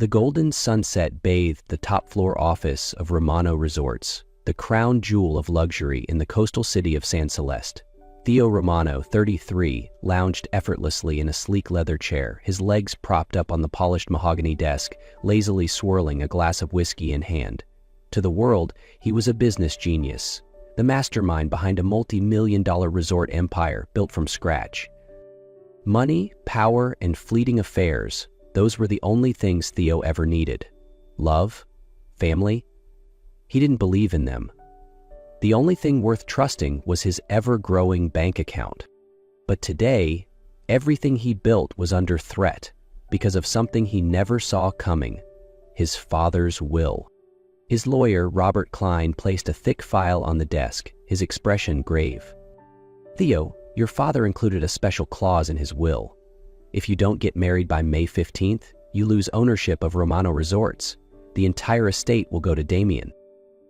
The golden sunset bathed the top-floor office of Romano Resorts, the crown jewel of luxury in the coastal city of San Celeste. Theo Romano, 33, lounged effortlessly in a sleek leather chair, his legs propped up on the polished mahogany desk, lazily swirling a glass of whiskey in hand. To the world, he was a business genius, the mastermind behind a multi-million-dollar resort empire built from scratch. Money, power, and fleeting affairs, those were the only things Theo ever needed. Love? Family? He didn't believe in them. The only thing worth trusting was his ever-growing bank account. But today, everything he built was under threat because of something he never saw coming: his father's will. His lawyer, Robert Klein, placed a thick file on the desk, his expression grave. "Theo, your father included a special clause in his will. If you don't get married by May 15th, you lose ownership of Romano Resorts. The entire estate will go to Damien."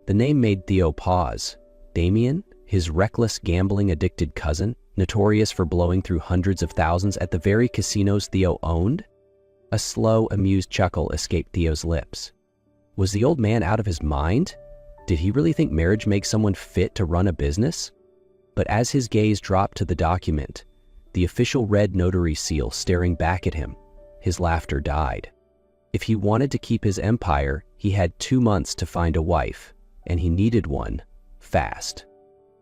The name made Theo pause. Damien, his reckless, gambling-addicted cousin, notorious for blowing through hundreds of thousands at the very casinos Theo owned? A slow, amused chuckle escaped Theo's lips. Was the old man out of his mind? Did he really think marriage makes someone fit to run a business? But as his gaze dropped to the document, the official red notary seal staring back at him, his laughter died. If he wanted to keep his empire, he had 2 months to find a wife, and he needed one fast.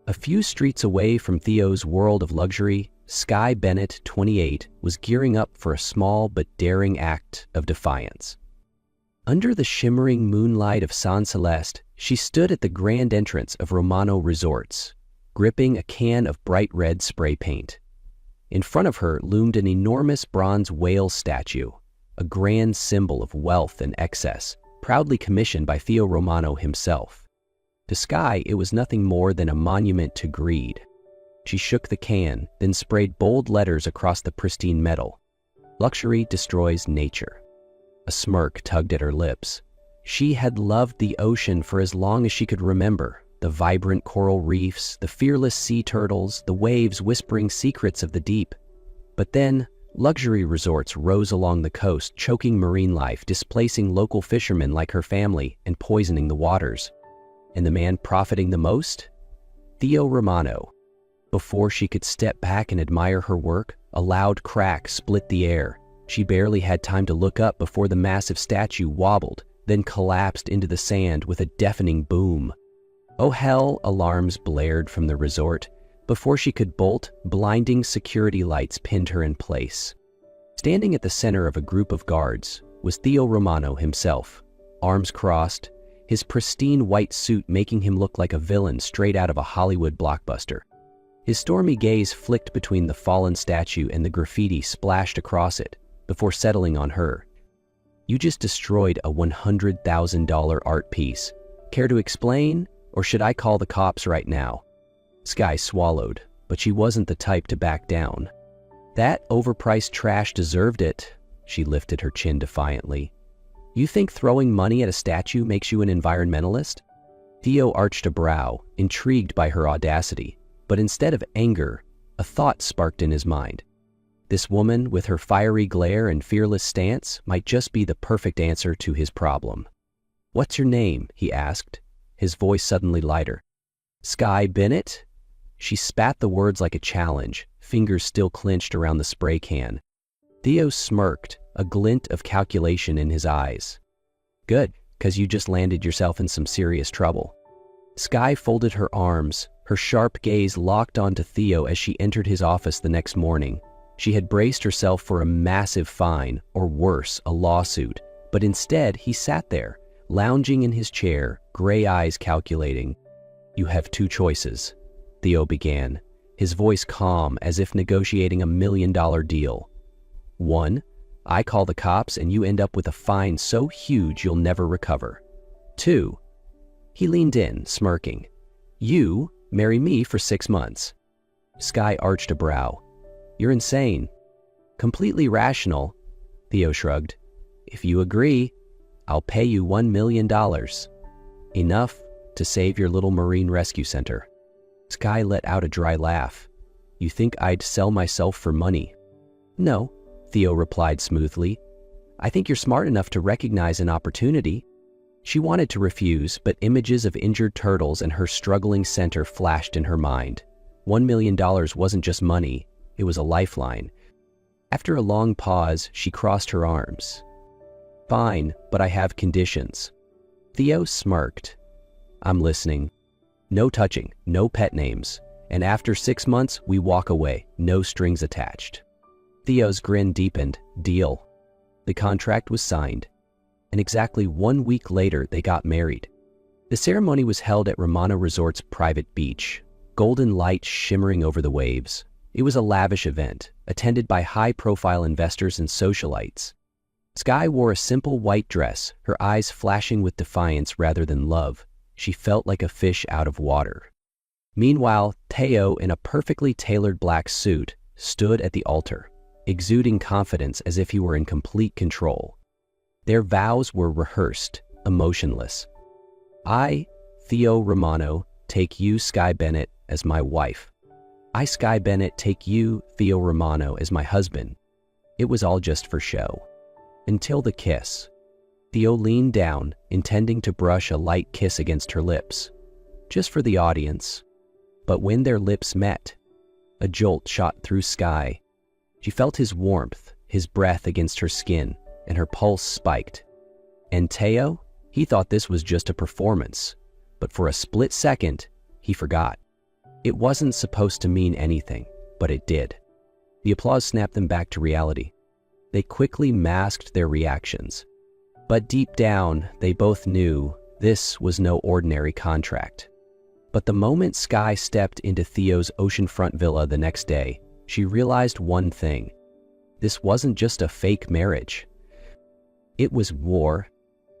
A few streets away from Theo's world of luxury, Skye Bennett, 28, was gearing up for a small but daring act of defiance. Under the shimmering moonlight of San Celeste, she stood at the grand entrance of Romano Resorts, gripping a can of bright red spray paint. In front of her loomed an enormous bronze whale statue, a grand symbol of wealth and excess, proudly commissioned by Theo Romano himself. To Skye, it was nothing more than a monument to greed. She shook the can, then sprayed bold letters across the pristine metal. "Luxury destroys nature." A smirk tugged at her lips. She had loved the ocean for as long as she could remember. The vibrant coral reefs, the fearless sea turtles, the waves whispering secrets of the deep. But then, luxury resorts rose along the coast, choking marine life, displacing local fishermen like her family, and poisoning the waters. And the man profiting the most? Theo Romano. Before she could step back and admire her work, a loud crack split the air. She barely had time to look up before the massive statue wobbled, then collapsed into the sand with a deafening boom. "Oh hell!" alarms blared from the resort. Before she could bolt, blinding security lights pinned her in place. Standing at the center of a group of guards was Theo Romano himself, arms crossed, his pristine white suit making him look like a villain straight out of a Hollywood blockbuster. His stormy gaze flicked between the fallen statue and the graffiti splashed across it, before settling on her. "You just destroyed a $100,000 art piece. Care to explain, or should I call the cops right now?" Skye swallowed, but she wasn't the type to back down. "That overpriced trash deserved it." She lifted her chin defiantly. "You think throwing money at a statue makes you an environmentalist?" Theo arched a brow, intrigued by her audacity, but instead of anger, a thought sparked in his mind. This woman, with her fiery glare and fearless stance, might just be the perfect answer to his problem. "What's your name?" he asked, his voice suddenly lighter. "Skye Bennett?" She spat the words like a challenge, fingers still clenched around the spray can. Theo smirked, a glint of calculation in his eyes. "Good, 'cause you just landed yourself in some serious trouble." Skye folded her arms, her sharp gaze locked onto Theo as she entered his office the next morning. She had braced herself for a massive fine, or worse, a lawsuit, but instead he sat there, lounging in his chair, gray eyes calculating. "You have 2 choices," Theo began, his voice calm as if negotiating a $1 million deal. "1, I call the cops and you end up with a fine so huge you'll never recover. 2, he leaned in, smirking. "You marry me for 6 months." Skye arched a brow. "You're insane." "Completely rational," Theo shrugged. "If you agree, I'll pay you $1 million. Enough to save your little marine rescue center." Skye let out a dry laugh. "You think I'd sell myself for money?" "No," Theo replied smoothly. I think you're smart enough to recognize an opportunity." She wanted to refuse, but images of injured turtles and her struggling center flashed in her mind. $1 million wasn't just money, it was a lifeline. After a long pause, she crossed her arms. "Fine, but I have conditions." Theo smirked. "I'm listening. No touching, no pet names, and after 6 months, we walk away, no strings attached." Theo's grin deepened. Deal. The contract was signed, and exactly 1 week later, they got married. The ceremony was held at Romano Resort's private beach, golden light shimmering over the waves. It was a lavish event, attended by high-profile investors and socialites. Skye wore a simple white dress, her eyes flashing with defiance rather than love. She felt like a fish out of water. Meanwhile, Theo, in a perfectly tailored black suit, stood at the altar, exuding confidence as if he were in complete control. Their vows were rehearsed, emotionless. "I, Theo Romano, take you, Skye Bennett, as my wife. I, Skye Bennett, take you, Theo Romano, as my husband." It was all just for show. Until the kiss. Theo leaned down, intending to brush a light kiss against her lips, just for the audience. But when their lips met, a jolt shot through Skye. She felt his warmth, his breath against her skin, and her pulse spiked. And Theo? He thought this was just a performance, but for a split second, he forgot. It wasn't supposed to mean anything, but it did. The applause snapped them back to reality. They quickly masked their reactions. But deep down, they both knew this was no ordinary contract. But the moment Skye stepped into Theo's oceanfront villa the next day, she realized one thing. This wasn't just a fake marriage. It was war.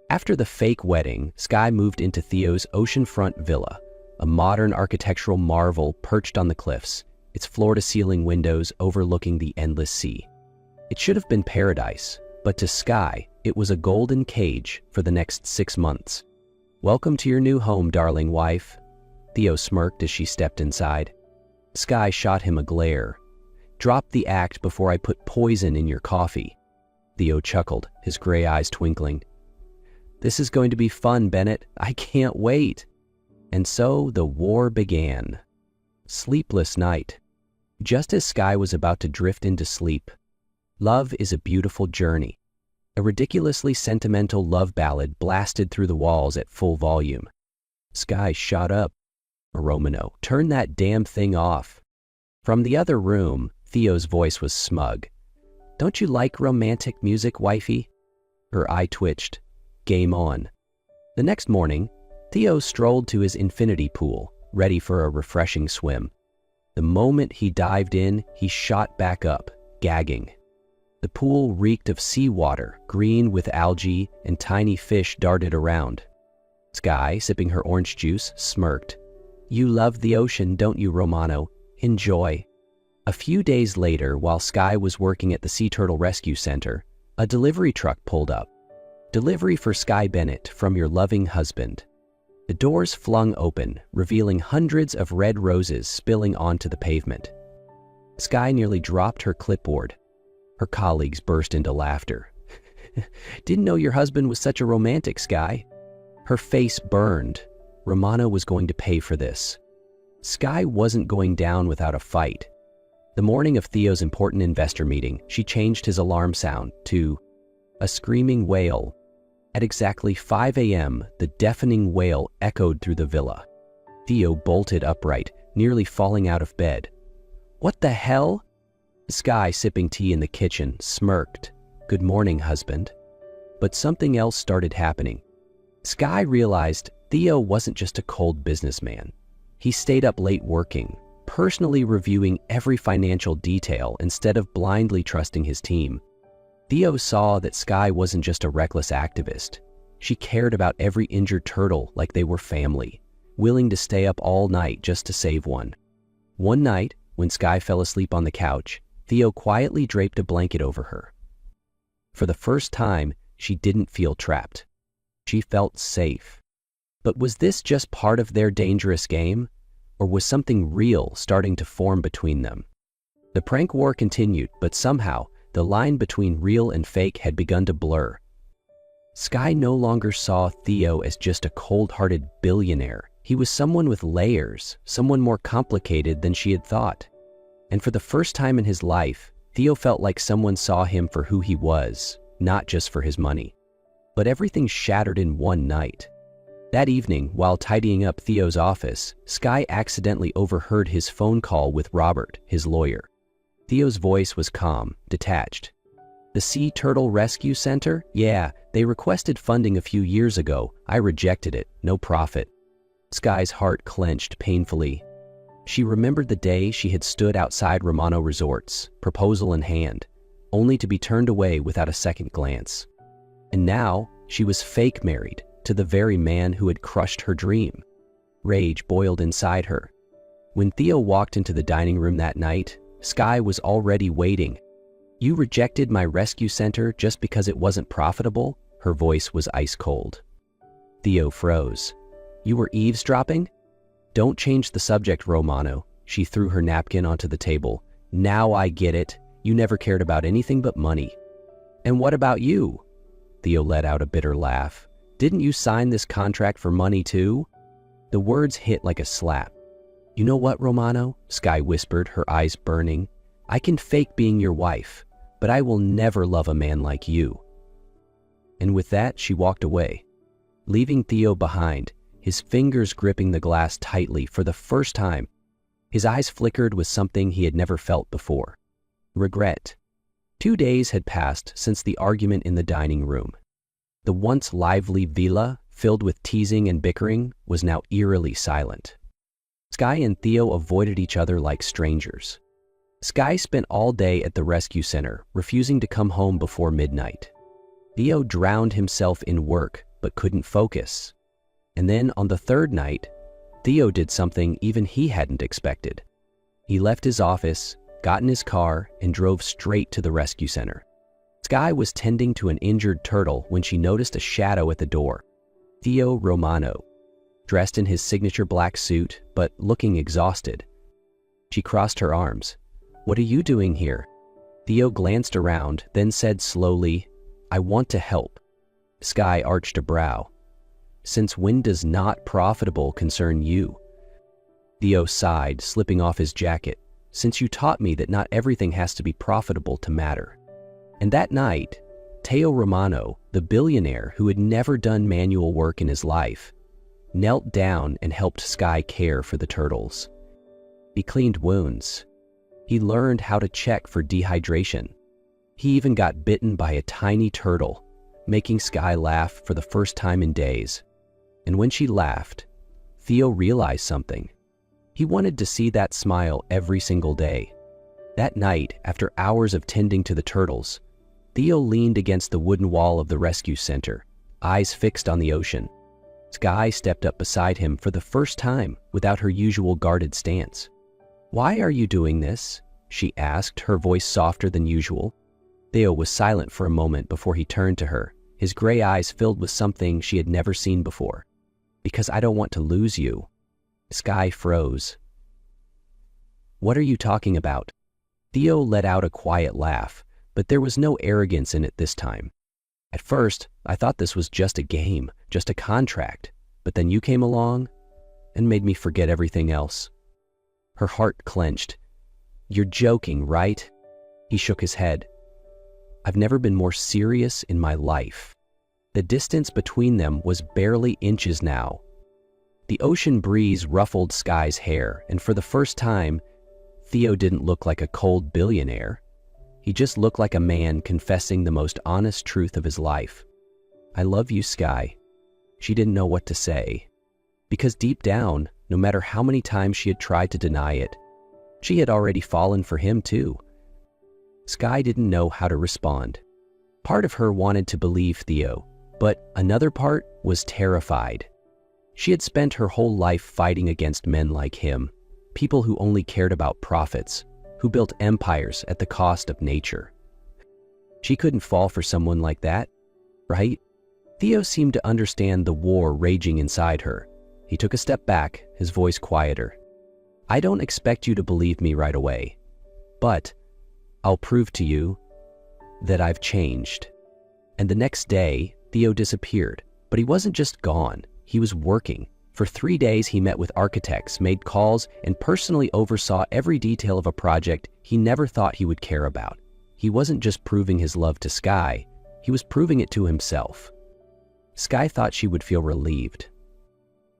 After the fake wedding, Skye moved into Theo's oceanfront villa, a modern architectural marvel perched on the cliffs, its floor-to-ceiling windows overlooking the endless sea. It should have been paradise, but to Skye, it was a golden cage for the next 6 months. "Welcome to your new home, darling wife." Theo smirked as she stepped inside. Skye shot him a glare. "Drop the act before I put poison in your coffee." Theo chuckled, his gray eyes twinkling. "This is going to be fun, Bennett. I can't wait." And so the war began. Sleepless night. Just as Skye was about to drift into sleep, "Love is a Beautiful Journey," a ridiculously sentimental love ballad blasted through the walls at full volume. Skye shot up. "Romano, turn that damn thing off." From the other room, Theo's voice was smug. "Don't you like romantic music, wifey?" Her eye twitched. Game on. The next morning, Theo strolled to his infinity pool, ready for a refreshing swim. The moment he dived in, he shot back up, gagging. The pool reeked of seawater, green with algae, and tiny fish darted around. Skye, sipping her orange juice, smirked. "You love the ocean, don't you, Romano? Enjoy." A few days later, while Skye was working at the Sea Turtle Rescue Center, a delivery truck pulled up. "Delivery for Skye Bennett from your loving husband." The doors flung open, revealing hundreds of red roses spilling onto the pavement. Skye nearly dropped her clipboard. Her colleagues burst into laughter. "Didn't know your husband was such a romantic, Skye." Her face burned. Romano was going to pay for this. Skye wasn't going down without a fight. The morning of Theo's important investor meeting, she changed his alarm sound to a screaming wail. At exactly 5 a.m., the deafening wail echoed through the villa. Theo bolted upright, nearly falling out of bed. "What the hell?" Skye, sipping tea in the kitchen, smirked. "Good morning, husband." But something else started happening. Skye realized Theo wasn't just a cold businessman. He stayed up late working, personally reviewing every financial detail instead of blindly trusting his team. Theo saw that Skye wasn't just a reckless activist. She cared about every injured turtle like they were family, willing to stay up all night just to save one. One night, when Skye fell asleep on the couch, Theo quietly draped a blanket over her. For the first time, she didn't feel trapped. She felt safe. But was this just part of their dangerous game, or was something real starting to form between them? The prank war continued, but somehow, The line between real and fake had begun to blur. Skye no longer saw Theo as just a cold-hearted billionaire. He was someone with layers, someone more complicated than she had thought. And for the first time in his life, Theo felt like someone saw him for who he was, not just for his money. But everything shattered in one night. That evening, while tidying up Theo's office, Skye accidentally overheard his phone call with Robert, his lawyer. Theo's voice was calm, detached. "The Sea Turtle Rescue Center? Yeah, they requested funding a few years ago. I rejected it. No profit." Skye's heart clenched painfully. She remembered the day she had stood outside Romano Resorts, proposal in hand, only to be turned away without a second glance. And now, she was fake married to the very man who had crushed her dream. Rage boiled inside her. When Theo walked into the dining room that night, Skye was already waiting. "You rejected my rescue center just because it wasn't profitable?" Her voice was ice cold. Theo froze. "You were eavesdropping?" "Don't change the subject, Romano." She threw her napkin onto the table. "Now I get it. You never cared about anything but money." "And what about you?" Theo let out a bitter laugh. "Didn't you sign this contract for money too?" The words hit like a slap. "You know what, Romano?" Skye whispered, her eyes burning. "I can fake being your wife, but I will never love a man like you." And with that, she walked away, leaving Theo behind, his fingers gripping the glass tightly for the first time. His eyes flickered with something he had never felt before: regret. 2 days had passed since the argument in the dining room. The once lively villa, filled with teasing and bickering, was now eerily silent. Skye and Theo avoided each other like strangers. Skye spent all day at the rescue center, refusing to come home before midnight. Theo drowned himself in work, but couldn't focus. And then on the third night, Theo did something even he hadn't expected. He left his office, got in his car, and drove straight to the rescue center. Skye was tending to an injured turtle when she noticed a shadow at the door. Theo Romano, dressed in his signature black suit, but looking exhausted. She crossed her arms. "What are you doing here?" Theo glanced around, then said slowly, "I want to help." Skye arched a brow. "Since when does not profitable concern you?" Theo sighed, slipping off his jacket. "Since you taught me that not everything has to be profitable to matter." And that night, Theo Romano, the billionaire who had never done manual work in his life, knelt down and helped Skye care for the turtles. He cleaned wounds. He learned how to check for dehydration. He even got bitten by a tiny turtle, making Skye laugh for the first time in days. And when she laughed, Theo realized something. He wanted to see that smile every single day. That night, after hours of tending to the turtles, Theo leaned against the wooden wall of the rescue center, eyes fixed on the ocean. Skye stepped up beside him for the first time without her usual guarded stance. "Why are you doing this?" she asked, her voice softer than usual. Theo was silent for a moment before he turned to her, his gray eyes filled with something she had never seen before. "Because I don't want to lose you." Skye froze. "What are you talking about?" Theo let out a quiet laugh, but there was no arrogance in it this time. "At first, I thought this was just a game, just a contract, but then you came along and made me forget everything else." Her heart clenched. "You're joking, right?" He shook his head. "I've never been more serious in my life." The distance between them was barely inches now. The ocean breeze ruffled Skye's hair, and for the first time, Theo didn't look like a cold billionaire. He just looked like a man confessing the most honest truth of his life. "I love you, Skye." She didn't know what to say, because deep down, no matter how many times she had tried to deny it, she had already fallen for him too. Skye didn't know how to respond. Part of her wanted to believe Theo, but another part was terrified. She had spent her whole life fighting against men like him, people who only cared about profits, who built empires at the cost of nature. She couldn't fall for someone like that, right? Theo seemed to understand the war raging inside her. He took a step back, his voice quieter. "I don't expect you to believe me right away, but I'll prove to you that I've changed." And the next day, Theo disappeared. But he wasn't just gone, he was working. For 3 days, he met with architects, made calls, and personally oversaw every detail of a project he never thought he would care about. He wasn't just proving his love to Sky, he was proving it to himself. Sky thought she would feel relieved.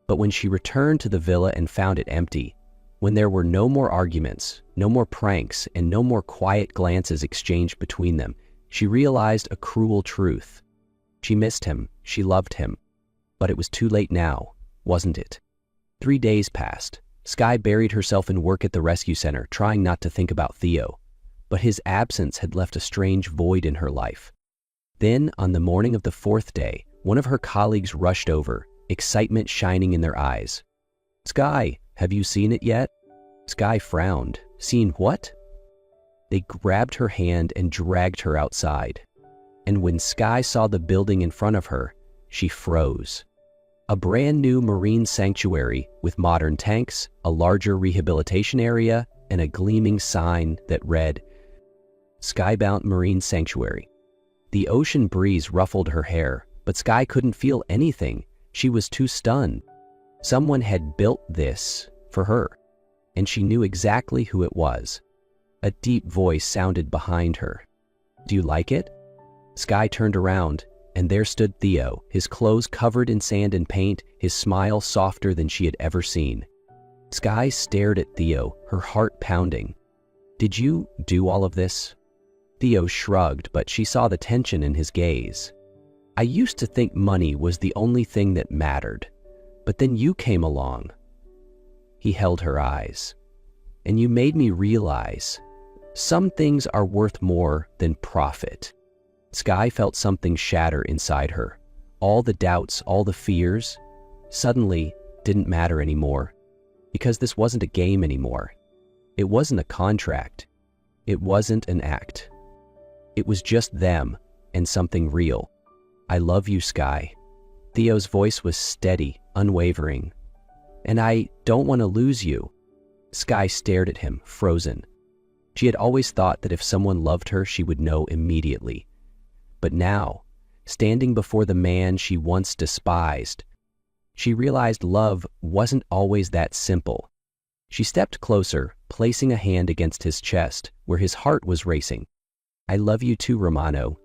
But when she returned to the villa and found it empty, when there were no more arguments, no more pranks, and no more quiet glances exchanged between them, she realized a cruel truth. She missed him, she loved him, but it was too late now, wasn't it? 3 days passed. Sky buried herself in work at the rescue center, trying not to think about Theo. But his absence had left a strange void in her life. Then, on the morning of the 4th day, one of her colleagues rushed over, excitement shining in their eyes. "Sky, have you seen it yet?" Sky frowned. "Seen what?" They grabbed her hand and dragged her outside. And when Sky saw the building in front of her, she froze. A brand new marine sanctuary with modern tanks, a larger rehabilitation area, and a gleaming sign that read, "Skybound Marine Sanctuary." The ocean breeze ruffled her hair, but Sky couldn't feel anything. She was too stunned. Someone had built this for her, and she knew exactly who it was. A deep voice sounded behind her. "Do you like it?" Sky turned around, and there stood Theo, his clothes covered in sand and paint, his smile softer than she had ever seen. Sky stared at Theo, her heart pounding. "Did you do all of this?" Theo shrugged, but she saw the tension in his gaze. "I used to think money was the only thing that mattered, but then you came along." He held her eyes. "And you made me realize some things are worth more than profit." Sky felt something shatter inside her. All the doubts, all the fears, suddenly didn't matter anymore. Because this wasn't a game anymore. It wasn't a contract. It wasn't an act. It was just them and something real. "I love you, Sky." Theo's voice was steady, unwavering. "And I don't want to lose you." Sky stared at him, frozen. She had always thought that if someone loved her, she would know immediately. But now, standing before the man she once despised, she realized love wasn't always that simple. She stepped closer, placing a hand against his chest, where his heart was racing. "I love you too, Romano."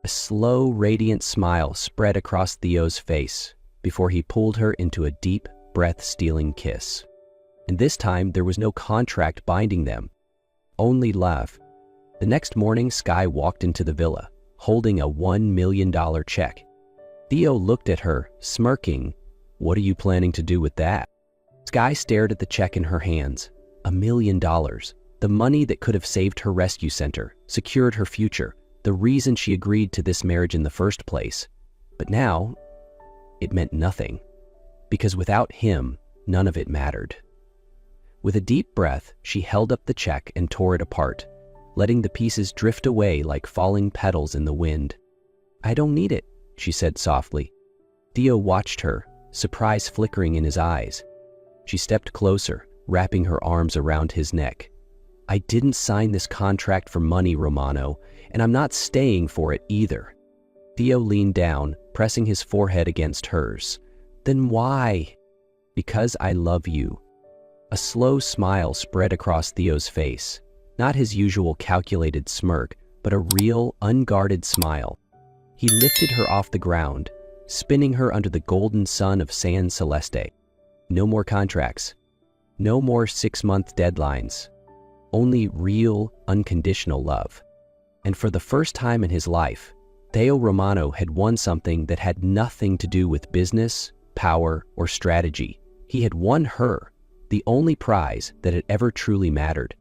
A slow, radiant smile spread across Theo's face before he pulled her into a deep, breath-stealing kiss. And this time, there was no contract binding them. Only love. The next morning, Sky walked into the villa, holding a $1 million check. Theo looked at her, smirking. "What are you planning to do with that?" Sky stared at the check in her hands. $1 million. The money that could have saved her rescue center, secured her future, the reason she agreed to this marriage in the first place. But now, it meant nothing. Because without him, none of it mattered. With a deep breath, she held up the check and tore it apart, letting the pieces drift away like falling petals in the wind. "I don't need it," she said softly. Theo watched her, surprise flickering in his eyes. She stepped closer, wrapping her arms around his neck. "I didn't sign this contract for money, Romano, and I'm not staying for it either." Theo leaned down, pressing his forehead against hers. "Then why?" "Because I love you." A slow smile spread across Theo's face. Not his usual calculated smirk, but a real, unguarded smile. He lifted her off the ground, spinning her under the golden sun of San Celeste. No more contracts. No more 6-month deadlines. Only real, unconditional love. And for the first time in his life, Theo Romano had won something that had nothing to do with business, power, or strategy. He had won her, the only prize that had ever truly mattered.